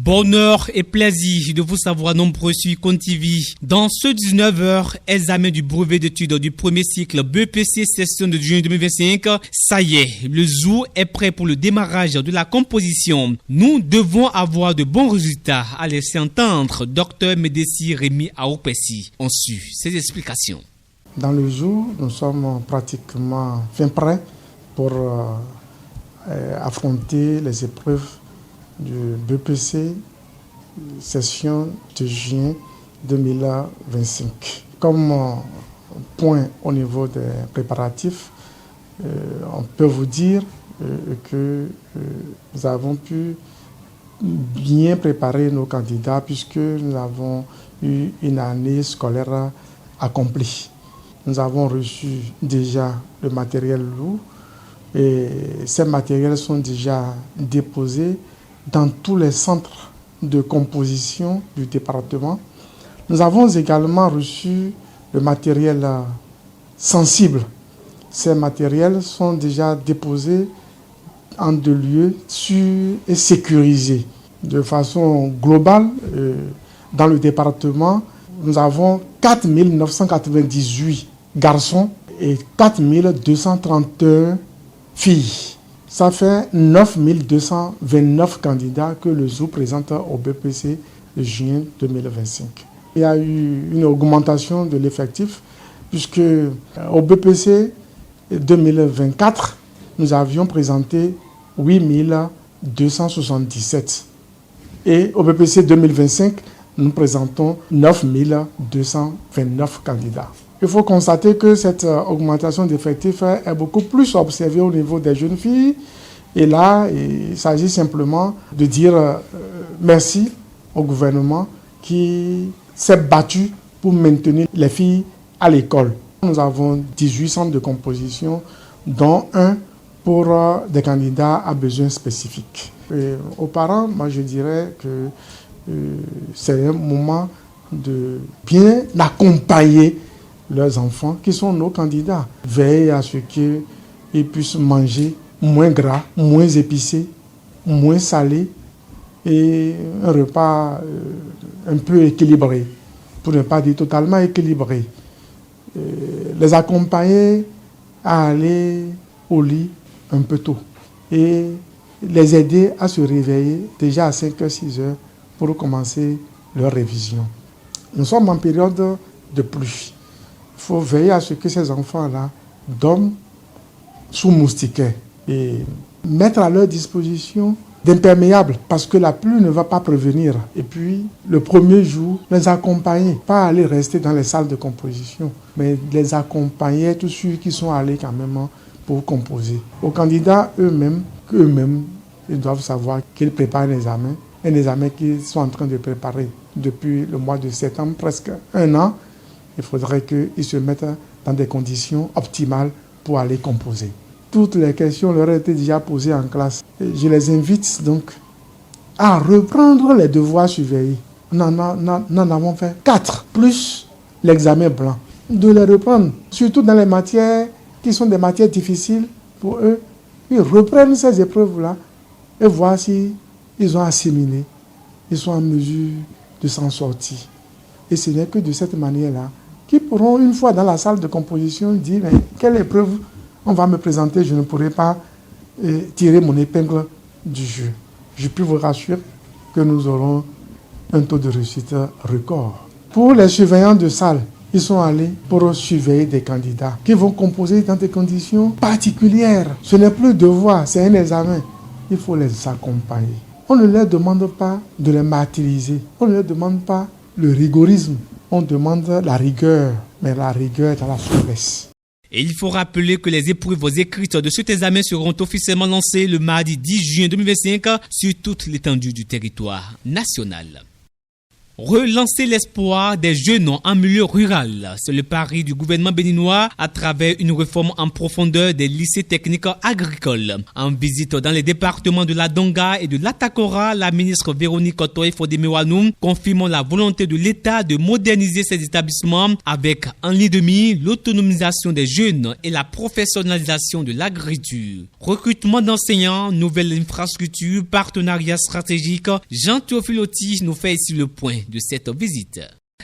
Bonheur et plaisir de vous savoir nombreux sur ConTV. Dans ce 19h, examen du brevet d'études du premier cycle BEPC session de juin 2025. Ça y est, le jour est prêt pour le démarrage de la composition. Nous devons avoir de bons résultats, à laisser entendre Dr Médéci Rémi Aoupessi. On suit ses explications. Dans le jour, nous sommes pratiquement fin prêts pour affronter les épreuves du BEPC session de juin 2025. Comme point au niveau des préparatifs, on peut vous dire que nous avons pu bien préparer nos candidats puisque nous avons eu une année scolaire accomplie. Nous avons reçu déjà le matériel lourd et ces matériels sont déjà déposés dans tous les centres de composition du département. Nous avons également reçu le matériel sensible. Ces matériels sont déjà déposés en 2 lieux, sûrs et sécurisés. De façon globale, dans le département, nous avons 4 998 garçons et 4 231 filles. Ça fait 9 229 candidats que le zoo présente au BEPC de juin 2025. Il y a eu une augmentation de l'effectif puisque au BEPC 2024, nous avions présenté 8 277. Et au BEPC 2025, nous présentons 9 229 candidats. Il faut constater que cette augmentation d'effectifs est beaucoup plus observée au niveau des jeunes filles. Et là, il s'agit simplement de dire merci au gouvernement qui s'est battu pour maintenir les filles à l'école. Nous avons 18 centres de composition, dont un pour des candidats à besoins spécifiques. Et aux parents, moi je dirais que c'est un moment de bien accompagner leurs enfants qui sont nos candidats. Veiller à ce qu'ils puissent manger moins gras, moins épicé, moins salé et un repas un peu équilibré, pour ne pas dire totalement équilibré. Les accompagner à aller au lit un peu tôt et les aider à se réveiller déjà à 5h, 6h pour commencer leur révision. Nous sommes en période de pluie. Il faut veiller à ce que ces enfants-là dorment sous moustiquaires et mettre à leur disposition d'imperméables parce que la pluie ne va pas prévenir. Et puis, le premier jour, les accompagner, pas aller rester dans les salles de composition, mais les accompagner, tous ceux qui sont allés quand même pour composer. Aux candidats eux-mêmes, ils doivent savoir qu'ils préparent un examen qu'ils sont en train de préparer depuis le mois de septembre, presque 1 an. Il faudrait qu'ils se mettent dans des conditions optimales pour aller composer. Toutes les questions leur ont été déjà posées en classe. Je les invite donc à reprendre les devoirs surveillés. Nous en avons fait 4, plus l'examen blanc. De les reprendre, surtout dans les matières qui sont des matières difficiles pour eux. Ils reprennent ces épreuves-là et voir si ils ont assimilé, ils sont en mesure de s'en sortir. Et ce n'est que de cette manière-là qu'ils pourront, une fois dans la salle de composition, dire mais quelle épreuve on va me présenter, je ne pourrai pas tirer mon épingle du jeu. Je peux vous rassurer que nous aurons un taux de réussite record. Pour les surveillants de salle, ils sont allés pour surveiller des candidats qui vont composer dans des conditions particulières. Ce n'est plus devoir, c'est un examen. Il faut les accompagner. On ne leur demande pas de les martyriser. On ne leur demande pas le rigorisme. On demande la rigueur, mais la rigueur dans la souplesse. Et il faut rappeler que les épreuves écrites de cet examen seront officiellement lancées le mardi 10 juin 2025 sur toute l'étendue du territoire national. Relancer l'espoir des jeunes en milieu rural, c'est le pari du gouvernement béninois à travers une réforme en profondeur des lycées techniques agricoles. En visite dans les départements de la Donga et de l'Atakora, la ministre Véronique Otoye-Fodé-Mewanou confirme la volonté de l'État de moderniser ces établissements avec en ligne de mire l'autonomisation des jeunes et la professionnalisation de l'agriculture. Recrutement d'enseignants, nouvelles infrastructures, partenariats stratégiques, Jean-Théophile Oti nous fait ici le point de cette visite.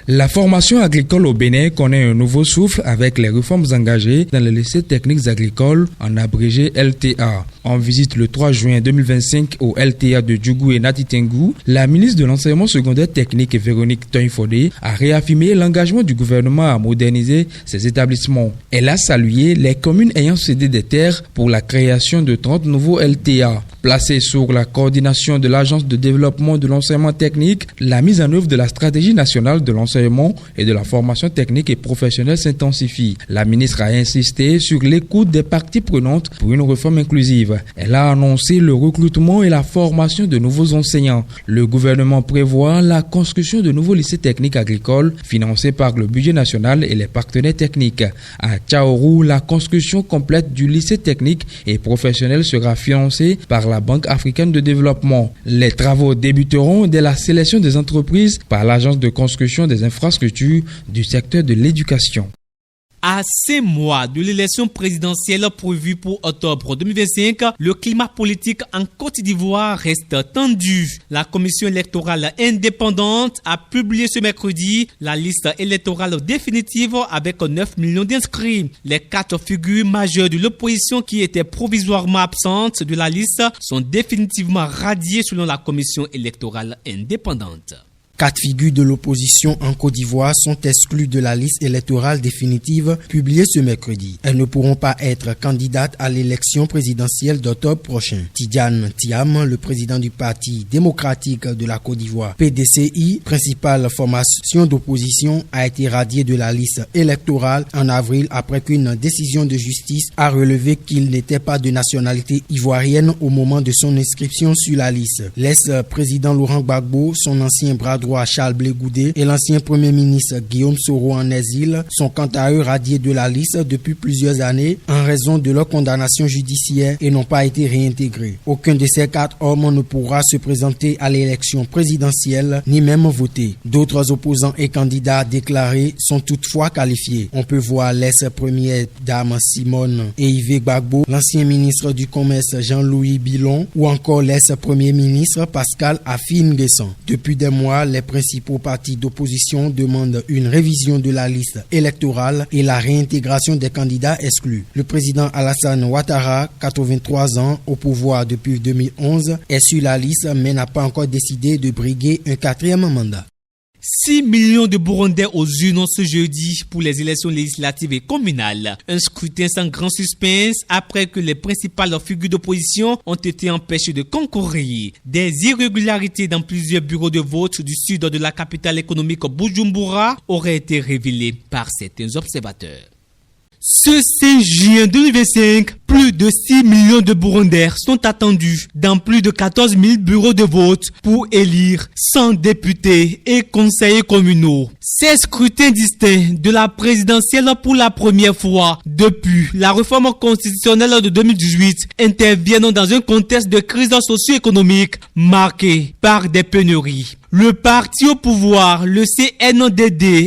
La formation agricole au Bénin connaît un nouveau souffle avec les réformes engagées dans les lycées techniques agricoles, en abrégé LTA. En visite le 3 juin 2025 au LTA de Djougou et Natitengu, la ministre de l'Enseignement secondaire technique Véronique Otoye-Fodé a réaffirmé l'engagement du gouvernement à moderniser ces établissements. Elle a salué les communes ayant cédé des terres pour la création de 30 nouveaux LTA. Placée sous la coordination de l'Agence de développement de l'enseignement technique, la mise en œuvre de la stratégie nationale de l'enseignement et de la formation technique et professionnelle s'intensifie. La ministre a insisté sur l'écoute des parties prenantes pour une réforme inclusive. Elle a annoncé le recrutement et la formation de nouveaux enseignants. Le gouvernement prévoit la construction de nouveaux lycées techniques agricoles financés par le budget national et les partenaires techniques. À Tchaourou, la construction complète du lycée technique et professionnel sera financée par la Banque africaine de développement. Les travaux débuteront dès la sélection des entreprises par l'Agence de construction des infrastructures du secteur de l'éducation. À 5 mois de l'élection présidentielle prévue pour octobre 2025, le climat politique en Côte d'Ivoire reste tendu. La commission électorale indépendante a publié ce mercredi la liste électorale définitive avec 9 millions d'inscrits. Les 4 figures majeures de l'opposition qui étaient provisoirement absentes de la liste sont définitivement radiées selon la commission électorale indépendante. 4 figures de l'opposition en Côte d'Ivoire sont exclues de la liste électorale définitive publiée ce mercredi. Elles ne pourront pas être candidates à l'élection présidentielle d'octobre prochain. Tidiane Thiam, le président du Parti démocratique de la Côte d'Ivoire, PDCI, principale formation d'opposition, a été radié de la liste électorale en avril après qu'une décision de justice a relevé qu'il n'était pas de nationalité ivoirienne au moment de son inscription sur la liste. L'ex-président Laurent Gbagbo, son ancien bras droit Charles Blé Goudé et l'ancien premier ministre Guillaume Soro en exil sont quant à eux radiés de la liste depuis plusieurs années en raison de leur condamnation judiciaire et n'ont pas été réintégrés. Aucun de ces 4 hommes ne pourra se présenter à l'élection présidentielle ni même voter. D'autres opposants et candidats déclarés sont toutefois qualifiés. On peut voir l'ex-première dame Simone Eivé Gbagbo, l'ancien ministre du Commerce Jean-Louis Bilon ou encore l'ex-premier ministre Pascal Affi-N'Guessan. Depuis des mois, les principaux partis d'opposition demandent une révision de la liste électorale et la réintégration des candidats exclus. Le président Alassane Ouattara, 83 ans, au pouvoir depuis 2011, est sur la liste mais n'a pas encore décidé de briguer un 4e mandat. 6 millions de Burundais aux urnes ce jeudi pour les élections législatives et communales. Un scrutin sans grand suspense après que les principales figures d'opposition ont été empêchées de concourir. Des irrégularités dans plusieurs bureaux de vote du sud de la capitale économique Bujumbura auraient été révélées par certains observateurs. Ce 5 juin 2025, plus de 6 millions de Burundais sont attendus dans plus de 14 000 bureaux de vote pour élire 100 députés et conseillers communaux. Ces scrutins distincts de la présidentielle pour la première fois depuis la réforme constitutionnelle de 2018 interviennent dans un contexte de crise socio-économique marqué par des pénuries. Le parti au pouvoir, le CNDD-FDD,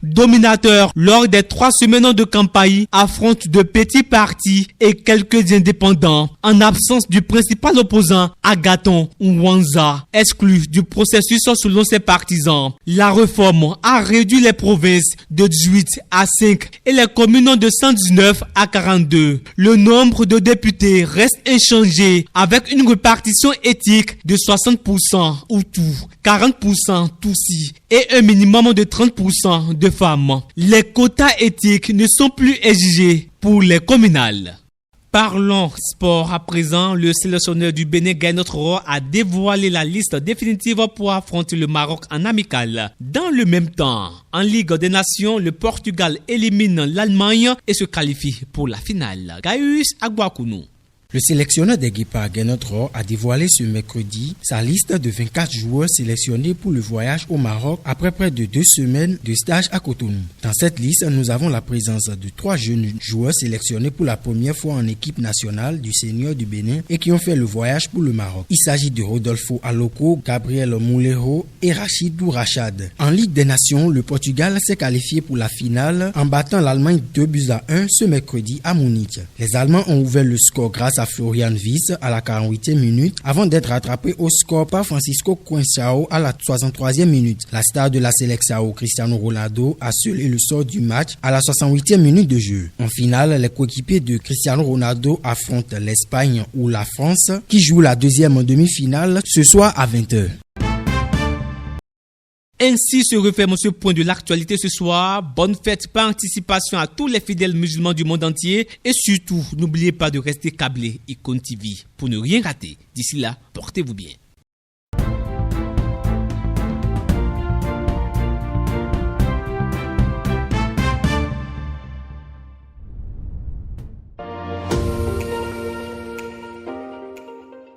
dominateur lors des 3 semaines de campagne, affronte de petits partis et quelques indépendants en absence du principal opposant, Agathon Ouanza, exclu du processus selon ses partisans. La réforme a réduit les provinces de 18 à 5 et les communes de 119 à 42. Le nombre de députés reste inchangé avec une répartition éthique de 60% Hutu, 40% Tutsi et un minimum de 30% de femmes. Les quotas éthiques ne sont plus exigés pour les communales. Parlons sport à présent. Le sélectionneur du Bénin, Gaël Notre a dévoilé la liste définitive pour affronter le Maroc en amical. Dans le même temps, en Ligue des Nations, le Portugal élimine l'Allemagne et se qualifie pour la finale. Gaius Agboakounou. Le sélectionneur des Guépards, Gernot Rohr, a dévoilé ce mercredi sa liste de 24 joueurs sélectionnés pour le voyage au Maroc après près de 2 semaines de stage à Cotonou. Dans cette liste, nous avons la présence de 3 jeunes joueurs sélectionnés pour la première fois en équipe nationale du Seigneur du Bénin et qui ont fait le voyage pour le Maroc. Il s'agit de Rodolfo Aloko, Gabriel Moulero et Rachidou Rachad. En Ligue des Nations, le Portugal s'est qualifié pour la finale en battant l'Allemagne 2-1 ce mercredi à Munich. Les Allemands ont ouvert le score grâce à Florian Wirtz à la 48e minute avant d'être rattrapé au score par Francisco Coençao à la 63e minute. La star de la Seleção, Cristiano Ronaldo, a scellé le sort du match à la 68e minute de jeu. En finale, les coéquipiers de Cristiano Ronaldo affrontent l'Espagne ou la France qui joue la deuxième demi-finale ce soir à 20h. Ainsi se referme ce point de l'actualité ce soir. Bonne fête par anticipation à tous les fidèles musulmans du monde entier et surtout, n'oubliez pas de rester câblé Icon TV pour ne rien rater. D'ici là, portez-vous bien.